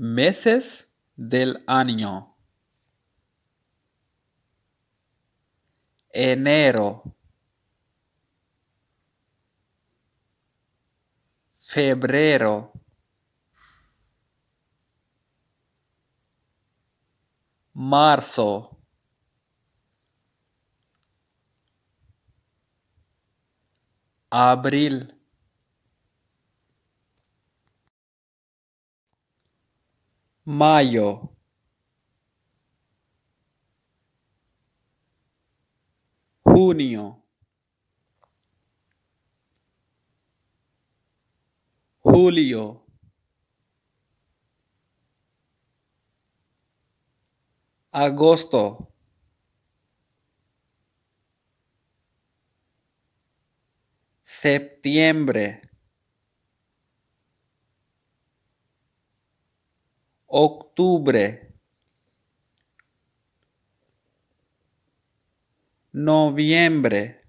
Meses del año: enero, febrero, marzo, abril, mayo, junio, julio, agosto, septiembre, octubre, noviembre,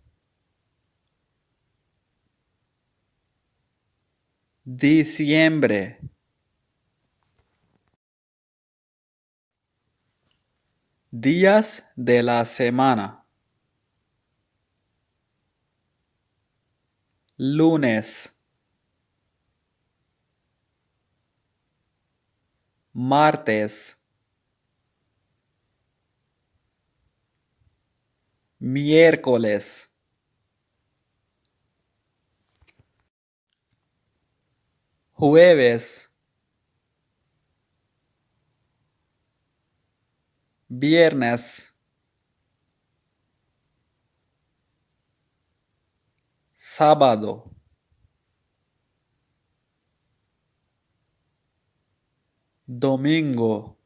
diciembre. Días de la semana: lunes, martes, miércoles, jueves, viernes, sábado, domingo,